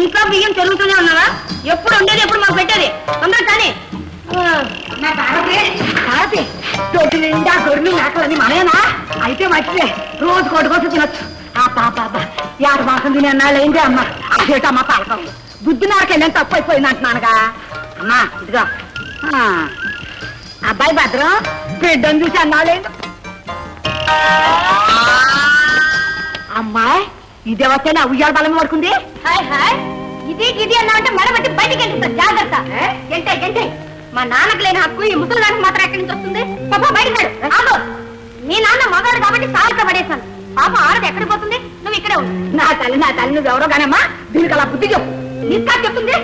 ఇంకా బియ్యం జరుగుతూనే ఉన్నావా? ఎప్పుడు ఉండేది ఎప్పుడు మాకు పెట్టేది? తొందర కానీ తోటి నిండా గొర్రెలు మేకలని మనయేనా? అయితే మంచిదే, రోజు కొట్టుకోసం తినొచ్చు. ఆ పాప యాడ మాసం తినే అన్నాళ్ళు ఏంటి అమ్మ? అదేటమ్మా పాలకం బుద్ధి నాకెళ్ళని తప్పు అయిపోయింది అంటున్నానుగా. అమ్మా ఇదిగా అబ్బాయి భద్రం బిడ్డను చూసి అన్నాళ్ళేంటి? అమ్మాయి ఇదే వస్తే నా ఉయ్యాల బలం పడుకుంది. హాయ్ హాయ్ ఇది ఇది అన్నా అంటే మరబట్టి బయటికి వెళ్తా జాగ్రత్త. గంటే గంటే మా నాన్నకు లేని హక్కు ఈ ముసలి దానికి మాత్రం ఎక్కడి నుంచి వస్తుంది? పాప బయటకు ఆగో. మీ నాన్న మగాడు కాబట్టి సాగుతా పడేశాను. పాప ఆడది ఎక్కడికి పోతుంది? నువ్వు ఇక్కడే ఉండు. నా తల్లి నువ్వు ఎవరో కానమ్మా, దీనికి అలా బుద్ధి చెప్పు. నీకా చెప్తుంది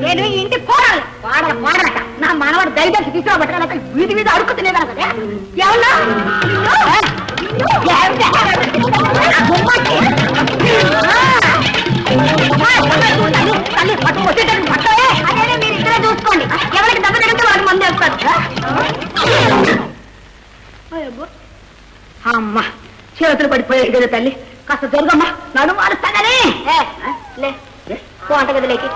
నేను ఈ ఇంటి పోరాలి పాడట. నా మనవాడు దయచేసి తీసుకురాబట్టాలంటే వీధి మీద అడుక్కు తినేదాను కదా. ఎవరు అదే మీరు ఇక్కడే చూసుకోండి. ఎవరికి దెబ్బ తగిలితే వాళ్ళకి మంది వేస్తారు. అమ్మా చేతులు పడిపోయాయి కదా తల్లి, కాస్త జరుగమ్మా. నన్ను మారుస్తానని వంటగదిలోకి.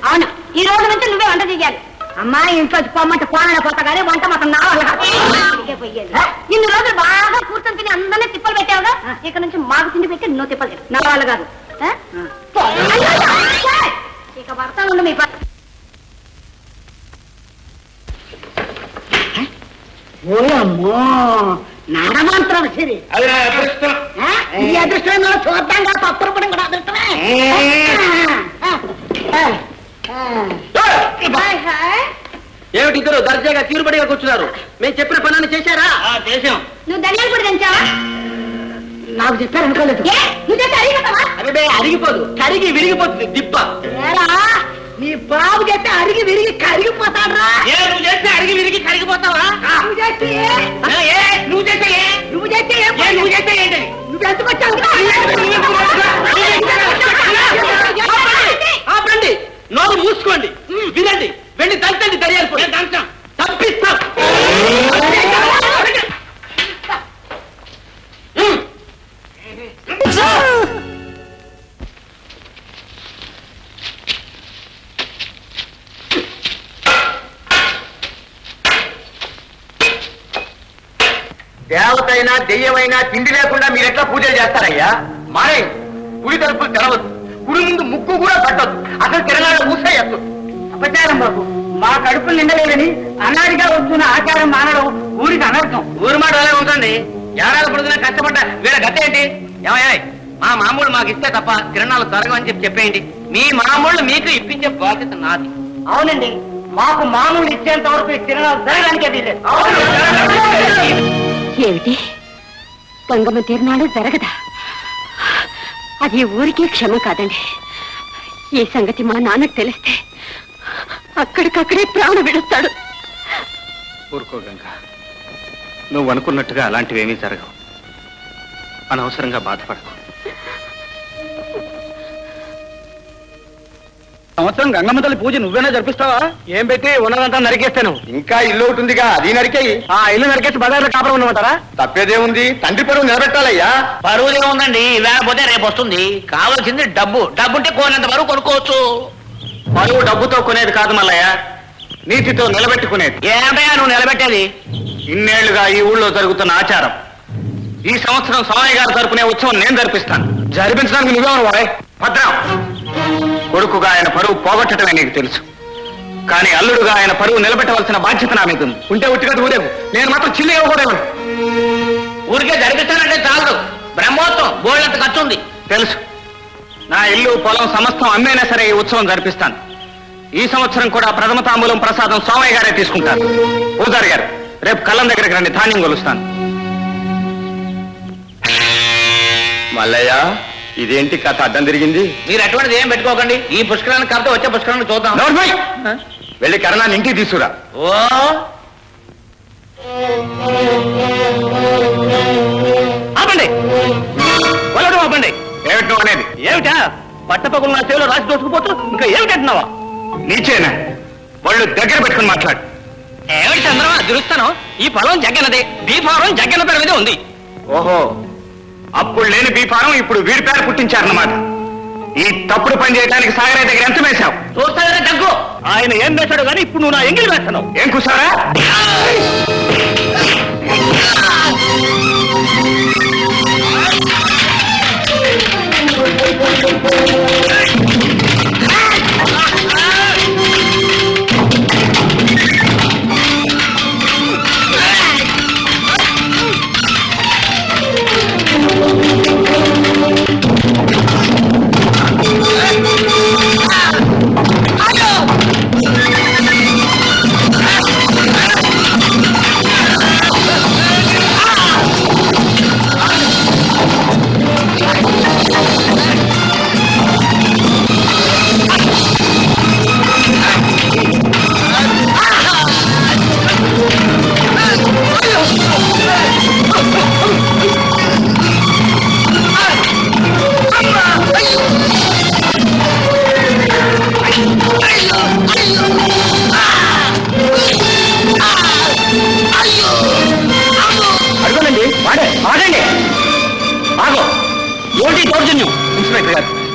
అవును, ఈ రోజు నుంచి నువ్వే వంట చెయ్యాలి. అమ్మా ఇంట్లో పోమంటే పోననే పోతా కానీ వంట మాత్రం నా వల్ల పోయేది. ఇన్ని రోజులు బాగా కూర్చొని తిని అందరినీ తిప్పలు పెట్టావుగా, ఇక్కడ నుంచి మాకు తిండి పెట్టి నువ్వు తిప్పలు తిని నా వాళ్ళు కాదు. ఇక భర్త ఉండు మీ ఓయమ్మో నడమంత్రం సిరి ఈ అదృష్టం చూద్దాం పప్పులు కూడా కూడా అదృష్టమే. ఏమిటి ఇద్దరు దర్జాగా తీరుబడిగా కూర్చున్నారు? మేము చెప్పిన పనులు చేశారా? చేశాం. నువ్వు ధనియాలు కూడా తెంచావా? నాకు చెప్పారు అనుకోలేదు. అదే అరిగిపోదు, కరిగి విరిగిపోతుంది దిబ్బ. నీ బాబు చేస్తే అరిగి విరిగి కరిగిపోతాడ్రా. నువ్వు చేస్తే అరిగి విరిగి కరిగిపోతావా? నువ్వు చేస్తే నువ్వు చేస్తే నువ్వు చేస్తే నువ్వు చేస్తే ఏంటి? నువ్వు ఎందుకు వచ్చావు? ఆపండి, నోరు మూసుకోండి, వినండి, వెళ్ళి దంచండి. దర్యాలు దంచాం, తప్పిస్తాం. దేవతైనా దెయ్యమైనా తిండి లేకుండా మీరెట్లా పూజలు చేస్తారయ్యా? మారే కుడి తలుపులు తెరవద్దు, కుడి ముందు ముక్కు కూడా పట్టద్దు, అసలు తిరగాల ఊసేయద్దు. అపచారం బాబు, మా కడుపులు నిండలేదని అనాదిగా వస్తున్న ఆచారం మానడం ఊరికి అనర్థం. ఊరి మాట అలా ఉంటుంది. ఏడాది పొడుగునా కష్టపడ్డా వీళ్ళ గత ఏంటి? ఏమయ్యా మా మామూలు మాకు ఇస్తే తప్ప తిరణాలు జరగవని చెప్పేయండి. మీ మామూళ్ళు మీకు ఇప్పించే బాధ్యత నాది. అవునండి, మాకు మామూలు ఇచ్చేంత వరకు తిరణాలు జరగడానికే వీలేదు. ఏమిటి గంగమ్మ తిరణాలు జరగదా? అది ఊరికే క్షమ కాదండి. ఈ సంగతి మా నాన్నకు తెలిస్తే అక్కడికక్కడే ప్రాణం విడుస్తాడు. ఊరుకో గంగ, నువ్వు అనుకున్నట్టుగా అలాంటివేమీ జరగవు. అనవసరంగా బాధపడకు. సంవత్సరం గంగమ్మ తల్లి పూజ నువ్వేనా జరిపిస్తావా? ఏం పెట్టి ఉన్నదంతా నరికేస్తాను. ఇంకా ఇల్లు ఉంటుందిగా, అది నరికేయి. ఆ ఇల్లు నరికేసి బజార్లో కాపురం ఉండమంటారా? తప్పేదేముంది, తండ్రి పరువు నిలబెట్టాలయ్యా. పరువుదేముందండి, లేకపోతే రేపు వస్తుంది. కావాల్సింది డబ్బు. డబ్బుంటే కోనంత వరకు కొనుక్కోవచ్చు. పరువు డబ్బుతో కొనేది కాదు మల్లయ్య, నీతితో నిలబెట్టుకునేది. ఏమయ్యా నువ్వు నిలబెట్టేది? ఇన్నేళ్లుగా ఈ ఊళ్ళో జరుగుతున్న ఆచారం. ఈ సంవత్సరం స్వామి గారు తరపునే ఉత్సవం నేను జరిపిస్తాను. జరిపించడానికి నువ్వేమను వాయ్? భద్రం, కొడుకుగా ఆయన పరువు పోగొట్టడమే నీకు తెలుసు, కానీ అల్లుడుగా ఆయన పరువు నిలబెట్టవలసిన బాధ్యత నా మీద ఉంది. ఉంటే ఉట్టిగా ఊరేగు, నేను మాత్రం చిల్లి ఇవ్వకూడదు. ఊరికే జరిపిస్తానంటే చాలదు, బ్రహ్మోత్సవం బోళ్ళంత ఖర్చు ఉంది తెలుసు. నా ఇల్లు పొలం సమస్తం అమ్మేనా సరే ఈ ఉత్సవం జరిపిస్తాను. ఈ సంవత్సరం కూడా ప్రథమ తాంబూలం ప్రసాదం సోమయ్య గారే తీసుకుంటారు. పూజారి గారు, రేపు కళ్ళం దగ్గరికి రండి, ధాన్యం కొలుస్తాను. మల్లయ్య, ఇదేంటి కథ అడ్డం తిరిగింది? మీరు అటువంటిది ఏం పెట్టుకోకండి. ఈ పుష్కరానికి కాకపోతే వచ్చే పుష్కరాన్ని చూద్దాం. వెళ్ళి కరణాన్ని ఇంటికి తీసుకురా. ఓ ఆపండి, వాళ్ళడం ఆపండి. ఏమిటి నువ్వు అనేది? ఏమిటా పట్టపగులు నా చెవిలో రాసి దోసుకుపోతూ ఇంకా ఏమిటంటున్నావా? నీచేనా? వాళ్ళు దగ్గర పెట్టుకుని మాట్లాడు. ఏమిటి చంద్రమా దురుస్తాను? ఈ పొలం జగ్గనదే, బీ ఫారం జగ్గన పేరు మీద ఉంది. ఓహో, అప్పుడు లేని బీఫారం ఇప్పుడు వీడి పేరు పుట్టించారన్నమాట. ఈ తప్పుడు పని చేయడానికి సాగరయ్య దగ్గర ఎంత వేశావు? చూస్తారా దగ్గు, ఆయన ఏం వేశాడు కానీ ఇప్పుడు నువ్వు నా ఎంగిలి వేస్తున్నావు. ఏం కూర్చారా?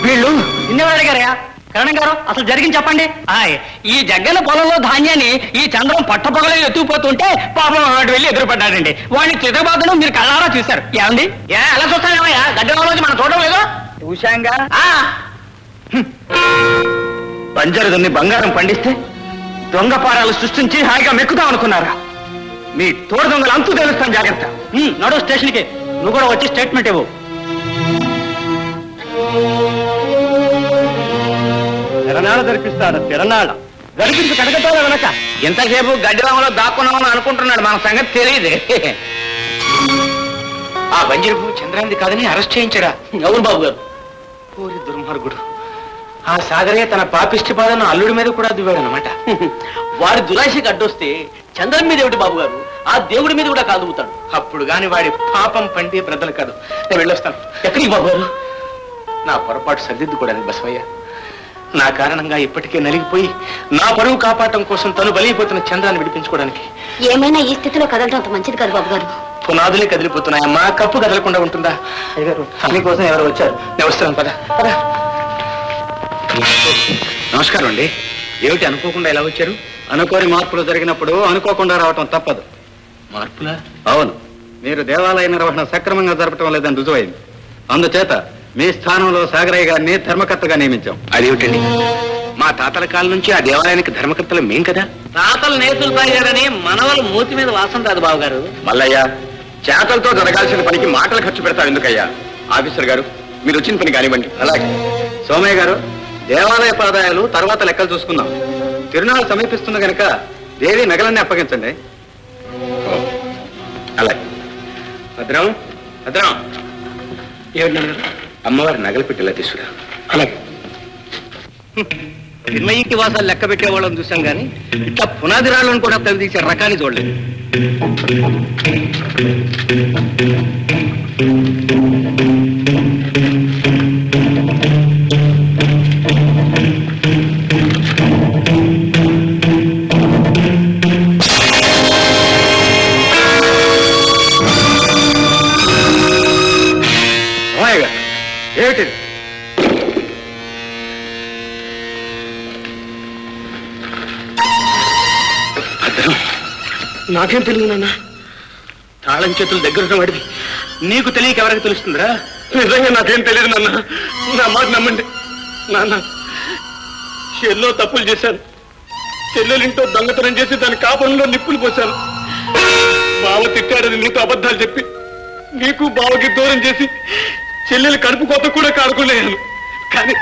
వీళ్ళు ఇన్నెవరు అడిగారయ్యా? కరణం గారు అసలు జరిగింది చెప్పండి. ఈ జగ్గల పొలంలో ధాన్యాన్ని ఈ చంద్రం పట్టపొగలో ఎత్తుకుపోతుంటే పాపం వాడు వెళ్ళి ఎదురుపడ్డాడండి. వాడిని చితబాదను మీరు కళ్ళారా చూశారు. ఏమండి ఎలా చూస్తానేమయ్యా? గడ్డలో మనం చూడడం లేదు. చూశాంగా. బంజరు దున్ని బంగారం పండిస్తే దొంగ పారాలు సృష్టించి హాయిగా మెక్కుదాం అనుకున్నారా? మీ తోడు దొంగలు అంతు తెలుస్తాను. జాగ్రత్త. నడు స్టేషన్కి. నువ్వు కూడా వచ్చి స్టేట్మెంట్ ఇవ్వు. తిరణాళ జరిపిస్తాడు. తిరణాళ జరిపించి కడగట్టాలి వెనక. ఎంతసేపు గడ్డిరామలో దాక్కున్నామని అనుకుంటున్నాడు. మన సంగతి తెలియదు. ఆ బంజరు చంద్రాంది కాదని అరెస్ట్ చేయించరా? ఎవరు బాబు గారు? పూరి దుర్మార్గుడు. ఆ సాగరయ్య తన పాపిష్టి బాధను అల్లుడి మీద కూడా దువ్వాడు అనమాట. వాడి దురాశకి అడ్డొస్తే చంద్రం మీద ఏమిటి బాబు గారు? ఆ దేవుడి మీద కూడా కాదుతాడు. అప్పుడు గాని వాడి పాపం పండి బ్రద్దలు కాదు. నేను వెళ్ళొస్తాను. ఎక్కడికి బాబు గారు? నా పొరపాటు సరిదిద్దుకోవడానికి బసవయ్య. నా కారణంగా ఇప్పటికే నలిగిపోయి నా పరువు కాపాడటం కోసం తను బలిపోతున్న చంద్రాన్ని విడిపించుకోవడానికి. ఏమైనా ఈ స్థితిలో కదలడం అంత మంచిది కాదు బాబు గారు. పునాదులే కదిలిపోతున్నాయమ్మా. కప్పు కదలకుండా ఉంటుందా? మీకోసం ఎవరు వచ్చారు? నేను వస్తాను. పద పద. నమస్కారం అండి. ఏమిటి అనుకోకుండా ఎలా వచ్చారు? అనుకోని మార్పులు జరిగినప్పుడు అనుకోకుండా రావటం తప్పదు. మార్పులా? అవును. మీరు దేవాలయ నిర్వహణ సక్రమంగా జరపటం లేదని రుజువైంది. అందుచేత మీ స్థానంలో సాగరయ్య గారిని ధర్మకర్తగా నియమించాం. అదేమిటండి? మా తాతల కాలం నుంచి ఆ దేవాలయానికి ధర్మకర్తలు మేం కదా. తాతలు నేతులు తాగారని మనవలు మూతి మీద వాసన రాదు బాబు గారు. మల్లయ్య, చేతలతో జరగాల్సిన పనికి మాటలు ఖర్చు పెడతావు ఎందుకయ్యా? ఆఫీసర్ గారు, మీరు వచ్చిన పని కానివ్వండి. అలాగే. సోమయ్య గారు, దేవాలయ ఆదాయాలు తర్వాత లెక్కలు చూసుకుందాం. తిరునాళ్ళు సమీపిస్తుంది కనుక దేవి నగలన్నీ అప్పగించండి. అలాగే. భద్రం భద్రం, అమ్మవారి నగలు పెట్టేలా తీసుకురా. అలాగే. నిర్మయ్యకి వాసాలు లెక్క పెట్టేవాళ్ళని చూసాం కానీ ఇట్లా పునాది రాళ్ళను కూడా తవ్విదీసే రకాన్ని చూడలేదు. ఏమిటిది? నాకేం తెలియదు నాన్న. తాళం చేతులు దగ్గర వాడివి. నీకు తెలియక ఎవరికి తెలుస్తుందిరా? నిజంగా నాకేం తెలియదు నాన్న. నా మాట నమ్మండి నాన్న. ఎన్నో తప్పులు చేశాను. చెల్లెలింటో దొంగతనం చేసి దాని కాపంలో నిప్పులు పోశాను. బావ తిట్టాడని నీతో అబద్ధాలు చెప్పి నీకు బావకి దూరం చేసి చెల్లెలు కడుపు కొత్త కూడా కాడుకోలేను. కానీ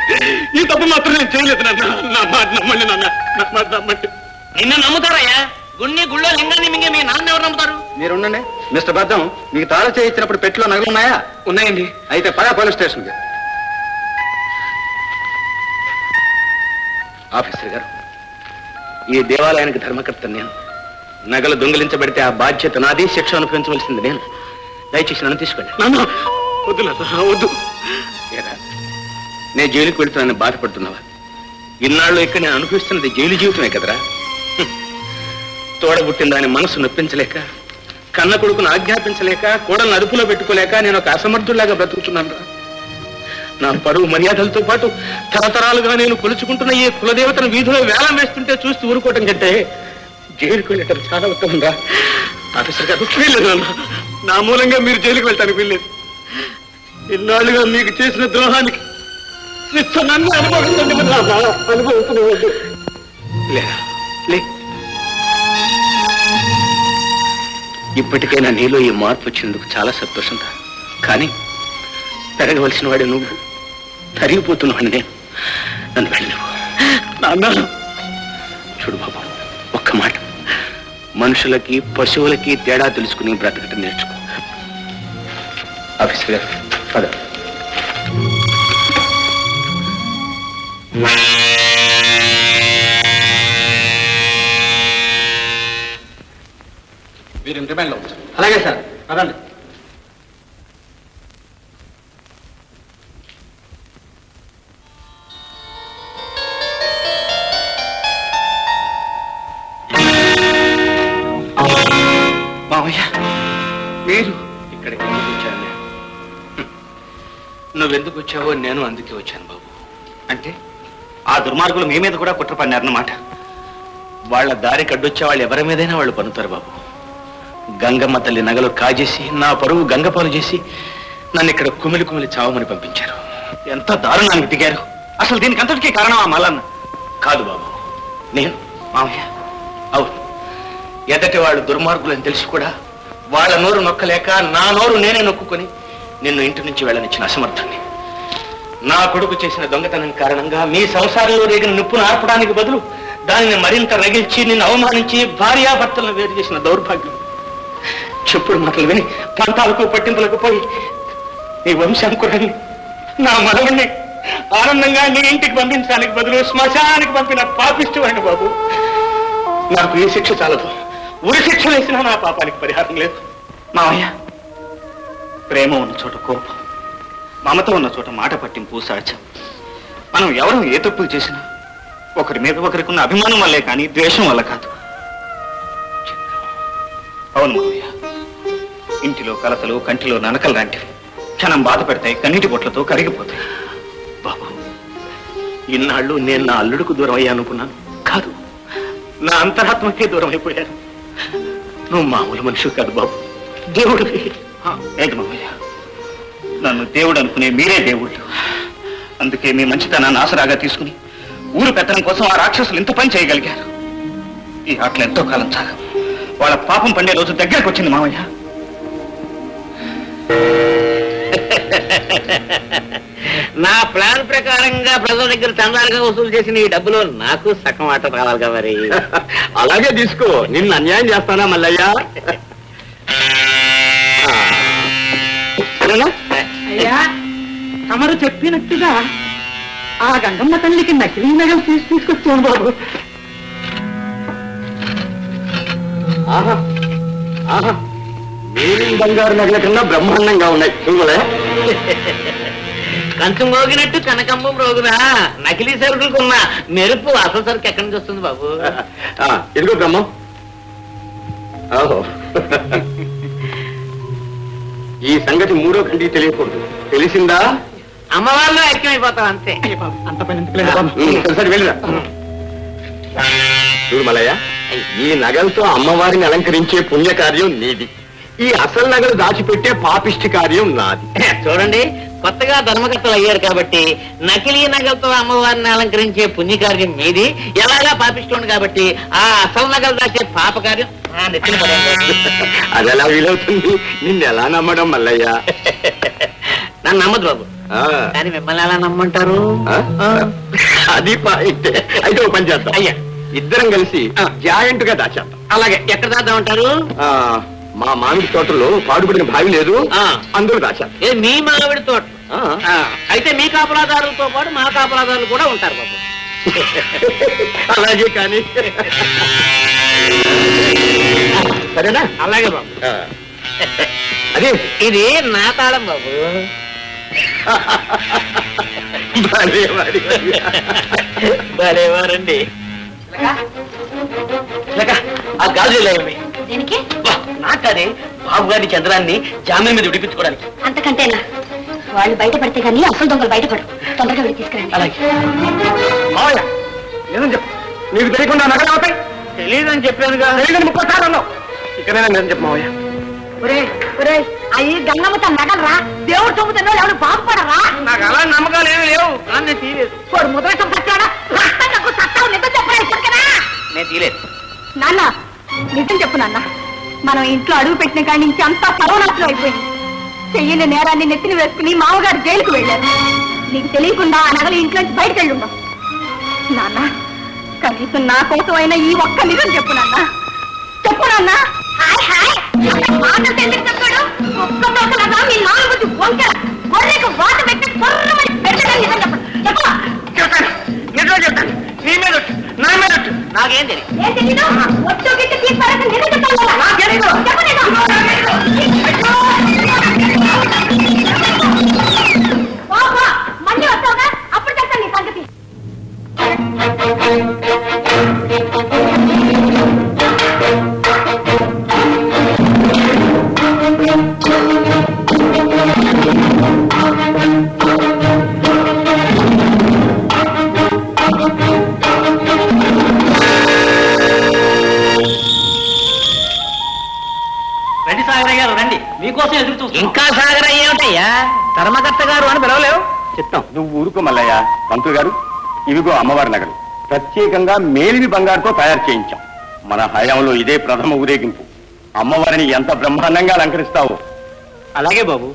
ఈ తప్పు మాత్రం నేను చేయలేదు నాన్న. నా మాట నమ్మండి నాన్న. నా మాట నమ్మండి. నిన్న నమ్ముతారయ్యా? గుండె గుళ్ళో లింగాన్ని మింగే మీ నాన్న ఎవరు నమ్ముతారు? మీరుండండి. మిస్టర్ భద్రం, మీకు తాళ చేయించినప్పుడు పెట్టిలో నగలు ఉన్నాయా? ఉన్నాయండి. అయితే పదా పోలీస్ స్టేషన్కి. ఆఫీసర్ గారు, ఈ దేవాలయానికి ధర్మకర్త నేను. నగలు దొంగిలించబడితే ఆ బాధ్యత నాది. శిక్ష అనుభవించవలసింది నేను. దయచేసి నన్ను తీసుకోండి. వద్దు వద్దు. నేను జైలుకి వెళ్తున్నానని బాధపడుతున్నావా? ఇన్నాళ్ళు ఇక్కడ నేను అనుభవిస్తున్నది జైలు జీవితమే కదరా. తోడబుట్టిన దాని మనసు నొప్పించలేక కన్న కొడుకును ఆజ్ఞాపించలేక కోడలను అదుపులో పెట్టుకోలేక నేను ఒక అసమర్థుల్లాగా బ్రతుకుతున్నాను రా. నా పరువు మర్యాదలతో పాటు తరతరాలుగా నేను కొలుచుకుంటున్న ఈ కులదేవతను వీధిలో వేలం వేస్తుంటే చూస్తూ ఊరుకోవటం కంటే జైలుకు వెళ్ళటం చాలా ఉత్తమం రా. ఆఫీసర్ గారు వీల్లేదు అన్న, నా మూలంగా మీరు జైలుకు వెళ్తానికి వీల్లేదు. ఇన్నాళ్ళుగా మీకు చేసిన ద్రోహానికి శిక్ష నన్ను అనుభవించనివ్వద్దు. లే, ఇప్పటికైనా నీలో ఈ మార్పు వచ్చినందుకు చాలా సంతోషంగా. కానీ పెరగవలసిన వాడే నువ్వు, తరిగిపోతున్నావు నేను. నన్ను వెళ్ళినవు నాన్న. చూడు బాబు, ఒక్క మాట, మనుషులకి పశువులకి తేడా తెలుసుకుని బ్రతకటం నేర్చుకో. ఆఫీసర్ గారు పద. మీరు రిమాండ్లో ఉంచారు. అలాగే సార్, పదండి. మామయ్య, మీరు ఇక్కడికి ఎందుకు వచ్చాను? నువ్వెందుకు వచ్చావో నేను అందుకే వచ్చాను బాబు. అంటే ఆ దుర్మార్గులు మీ మీద కూడా కుట్ర పన్నారన్నమాట. వాళ్ళ దారి కడ్డొచ్చే వాళ్ళు ఎవరి మీదైనా వాళ్ళు పన్నుతారు బాబు. గంగమ్మ తల్లి నగలు కాజేసి నా పరువు గంగపాలు చేసి నన్ను ఇక్కడ కుమిలి కుమిలి చావమని పంపించారు. ఎంత దారుణానికి దిగారు. అసలు దీనికి అంతటికీ కారణం ఆ మల్లన్న కాదు బాబు, నేను. మామయ్య, అవును, ఎదటి వాళ్ళు దుర్మార్గులని తెలిసి కూడా వాళ్ళ నోరు నొక్కలేక నా నోరు నేనే నొక్కుని నిన్ను ఇంటి నుంచి వెళ్ళనిచ్చిన అసమర్థుణ్ణి. నా కొడుకు చేసిన దొంగతనం కారణంగా మీ సంసారంలో రేగిన నిప్పును ఆర్పడానికి బదులు దానిని మరింత రగిల్చి నిన్ను అవమానించి భార్యాభర్తలను వేరు చేసిన దౌర్భాగ్యం. చెప్పుడు మాటలు విని పంతాలకు పట్టింపులకు పోయి నీ వంశాంకురాన్ని, నా మనవణ్ణి ఆనందంగా నీ ఇంటికి పంపించడానికి బదులు శ్మశానానికి పంపిన పాపిష్టివాడిని బాబు. నాకు ఈ శిక్ష చాలదు. ఉరి శిక్ష వేసినా నా పాపానికి పరిహారం లేదు. మామయ్య, ప్రేమ ఉన్న చోట కోపం, మమత ఉన్న చోట మాట పట్టింపు సహజం. మనం ఎవరు ఏ తప్పులు చేసినా ఒకరి మీద ఒకరికి ఉన్న అభిమానం వల్లే కానీ ద్వేషం వల్ల కాదు. అవును మామయ్య, ఇంటిలో కలతలు కంటిలో ననకలు లాంటివి క్షణం బాధ పెడతాయి, కన్నీటి బొట్లతో కరిగిపోతాయి. బాబు, ఇన్నాళ్ళు నేను నా అల్లుడికి దూరం అయ్యా అనుకున్నాను. కాదు, నా అంతరాత్మకే దూరం అయిపోయాను. నువ్వు మామూలు మనిషి కాదు బాబు, దేవుడివి. ఏంటి మామయ్య, నన్ను దేవుడు అనుకునే మీరే దేవుళ్ళు. అందుకే మీ మంచితనాన్ని ఆసరాగా తీసుకుని ఊరు పెత్తనం కోసం ఆ రాక్షసులు ఇంత పని చేయగలిగారు. ఈ ఆటలు ఎంతో కాలం సాగ, వాళ్ళ పాపం పండే రోజు దగ్గరకు వచ్చింది మామయ్య. నా ప్లాన్ ప్రకారంగా ప్రజల దగ్గర చందాలుగా వసూలు చేసిన ఈ డబ్బులో నాకు సగం ఆట రావాలిగా మరి. అలాగే తీసుకో, నిన్ను అన్యాయం చేస్తానా మల్లయ్యా? అయ్యా, తమరు చెప్పినట్టుగా ఆ గంగమ్మ తల్లికి నకిలీ నగలు తీసుకొచ్చాను బాబు. ఆహా ఆహా, బంగారు నగల కన్నా బ్రహ్మాండంగా ఉన్నాయి. చూడలే, కంచం మోగినట్టు కనకంబం రోగునా. నకిలీ సరుకులకున్న మెరుపు అసలు సరుకు ఎక్కడి నుంచి వస్తుంది బాబు? ఇదిగో బ్రహ్మం. ఓహో, ఈ సంగతి మూడో కంటికి తెలియకూడదు. తెలిసిందా? అమ్మవారిలో ఐక్యమైపోతాం అంతే. అంత పని ఎందుకు? సరే వెళ్ళిరా. చూడు మల్లయ్య, ఈ నగలతో అమ్మవారిని అలంకరించే పుణ్యకార్యం నీది, ఈ అసలు నగలు దాచిపెట్టే పాపిష్టి కార్యం నాది. చూడండి, కొత్తగా ధర్మకర్తలు అయ్యారు కాబట్టి నకిలీ నగలతో అమ్మవారిని అలంకరించే పుణ్యకార్యం మీది, ఎలాగా పాపిస్తోంది కాబట్టి ఆ అసలు నగలు దాచే పాప కార్యం అది ఎలా వీలవుతుంది? నిన్ను ఎలా నమ్మడం మల్లయ్య? నన్ను నమ్మదు బాబు, కానీ మిమ్మల్ని ఎలా నమ్మంటారు? అది పాయింట్. అయితే ఓ పని చేద్దాం, అయ్యా, ఇద్దరం కలిసి జాయింట్ గా దాచేద్దాం. అలాగే, ఎక్కడ దాద్దామంటారు? మా మామిడి తోటలో పాడుపడిన బావి లేదు, అందులో దాచేద్దాం. మీ మామిడి తోట అయితే మీ కాపలాదారులతో పాటు మా కాపలాదారులు కూడా ఉంటారు బాబు. అలాగే కానీ సరేనా? అలాగే బాబు. అదే ఇది నా తాళం బాబు. భలేవారండి. ఆ గాజులు దేనికి? నాకు కాదే, బాబు గారిని చంద్రాన్ని జామీన్ మీద విడిపించుకోవడానికి. అంతకంటేనా? వాళ్ళు బయటపడితే కానీ అసలు దొంగలు బయటపడు. తొందరగా వెళ్ళి తీసుకురండి. అలాగే. నిజం చెప్పు, నీకు తెలియకుండా నగలు అవుతాయి. తెలియదని చెప్పానుగా. తెలియదని 30 సార్లు అన్నావు. ఇక్కడైనా నిజం చెప్పు మావయ్య. అయ్యి గంగమ్మ తన నగలరా, దేవుడు చొమ్ముతున్న ఎవరు బాగుపడరా? నాకు అలా నమ్మకాలు ఏమి లేవు, కానీ నేను తీయలేదు. వాడు ముద్రసం పట్టాడా? రక్తంగా సత్తావు నిజం చెప్పరా ఇప్పటికైనా? నేను తీయలేదు. నాన్న నిజం చెప్పు నాన్న, మనం ఇంట్లో అడుగు పెట్టిన కాడి నుంచి అంతా సర్వనాశనం అయిపోయింది. చెయ్యని నేరాన్ని నెత్తిని వేసుకుని మామగారు జైలుకు వెళ్ళారు. నీకు తెలియకుండా ఆ నగలు ఇంట్లోంచి బయటకు వెళ్ళుందాం. నాన్న కనీసం నా కోసం అయినా ఈ ఒక్క నిజం చెప్పు నాన్న, చెప్పు నాన్న. మాటలు ఎందుకు చెప్పాడు? ఒక్క దోకలాగా మీ నాలుగు వంక గొర్రెకు వాత పెట్టి పొర్రమని పెట్టడం నిజం చెప్పు. చెప్తాను, నిజం చెప్తాను. నీ మీద ఒట్టు, నా మీద ఒట్టు. నాకేం తెలియదు. ఏం తెలీదు? ఒట్టు గిట్టు తీసుకోవాలంటే నిజం చెప్తాను. చెప్పు నిజం. మళ్ళీ వస్తావుగా, అప్పుడు చెప్తాను నీ సంగతి. రండి సాగరయ్య గారు, రండి, మీకోసం ఎదురు చూస్తాం. ఇంకా సాగరయ్య ఏమిటయ్యా, ధర్మకర్త గారు అని పిలవలేవు. చెప్తాం, నువ్వు ఊరుకో మల్లయ్య. పంతులు గారు, ఇవిగో అమ్మవారి నగలు. ప్రత్యేకంగా మేలిమి బంగారుతో తయారు చేయించాం. మన హయాంలో ఇదే ప్రథమ ఊరేగింపు. అమ్మవారిని ఎంత బ్రహ్మాండంగా అలంకరిస్తావో. అలాగే బాబు.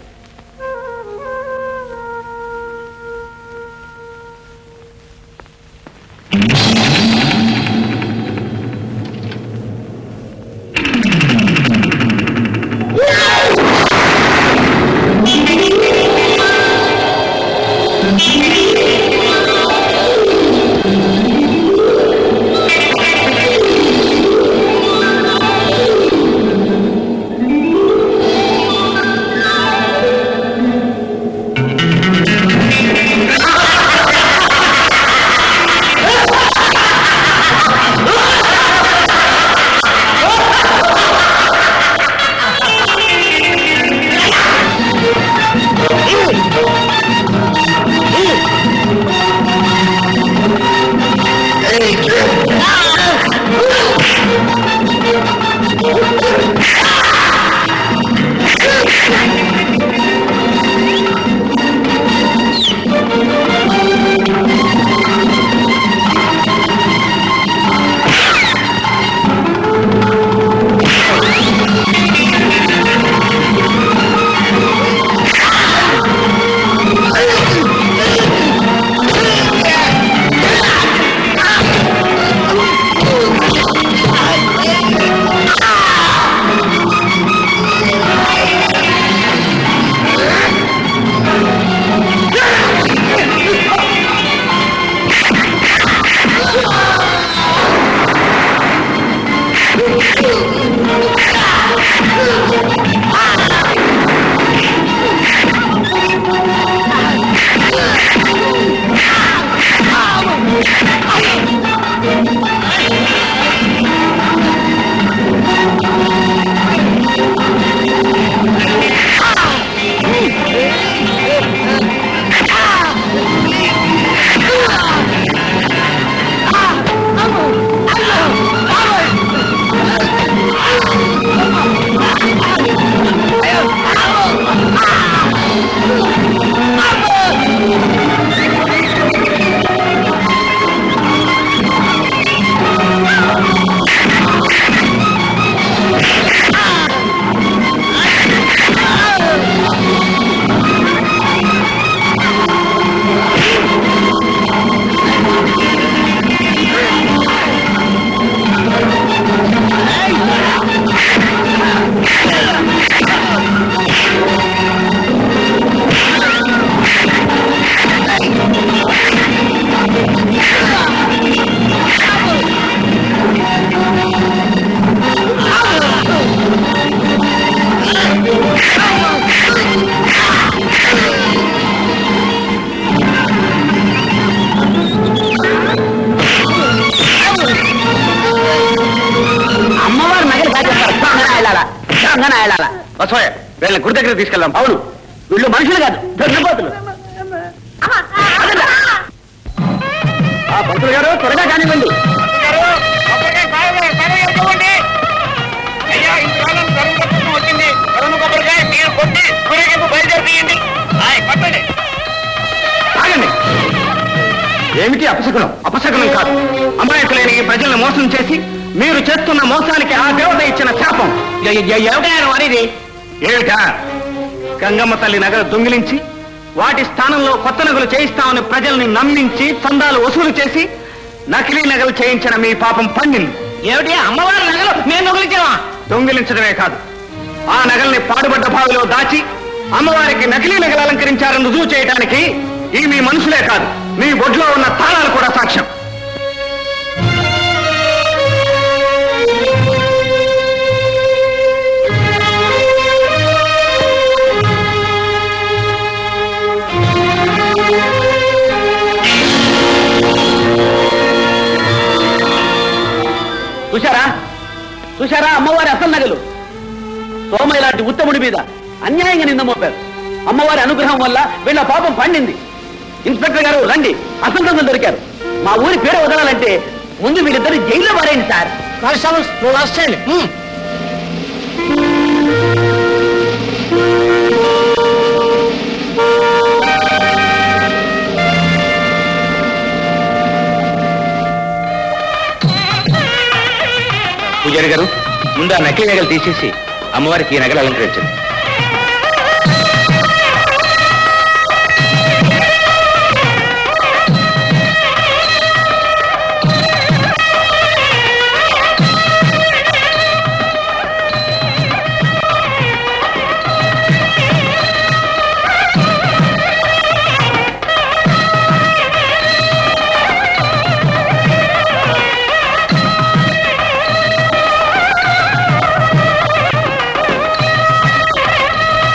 వీళ్ళని గుడి దగ్గర తీసుకెళ్దాం. అవును, వీళ్ళు మనుషులు కాదు, దున్నపోతులు. పంతులు గారు త్వరగా కానివ్వండి. ఆగండి. ఏమిటి అపశకునం? అపశకునం కాదు, అమాయకులేని ఈ ప్రజలను మోసం చేసి మీరు చేస్తున్న మోసానికి ఆ దేవత ఇచ్చిన శాపం. అనేది ఏమిటా? గంగమ్మ తల్లి నగలు దొంగిలించి వాటి స్థానంలో కొత్త నగలు చేయిస్తామని ప్రజల్ని నమ్మించి చందాలు వసూలు చేసి నకిలీ నగలు చేయించిన మీ పాపం పండింది. ఏమిటి అమ్మవారి నగలు మేము దొంగిలించామా? దొంగిలించడమే కాదు, ఆ నగల్ని పాడుబడ్డ బావిలో దాచి అమ్మవారికి నకిలీ నగలు అలంకరించారని రుజువు చేయడానికి ఈ మీ మనుషులే కాదు, మీ బొడ్లో ఉన్న తాళాలు కూడా సాక్ష్యం. చూశారా అమ్మవారి అసలు నగలు? సోమ ఇలాంటి ఉత్తముడి మీద అన్యాయంగా నింద మోపారు. అమ్మవారి అనుగ్రహం వల్ల వీళ్ళ పాపం పండింది. ఇన్స్పెక్టర్ గారు రండి, అసలు నగలు దొరికారు. మా ఊరి పేరు వదలాలంటే ముందు వీళ్ళిద్దరు జైల్లో పడేయండి సార్. పూజారి గారు, ముందు ఆ నకిలీ నగలు తీసేసి అమ్మవారికి ఈ నగలు అలంకరించండి.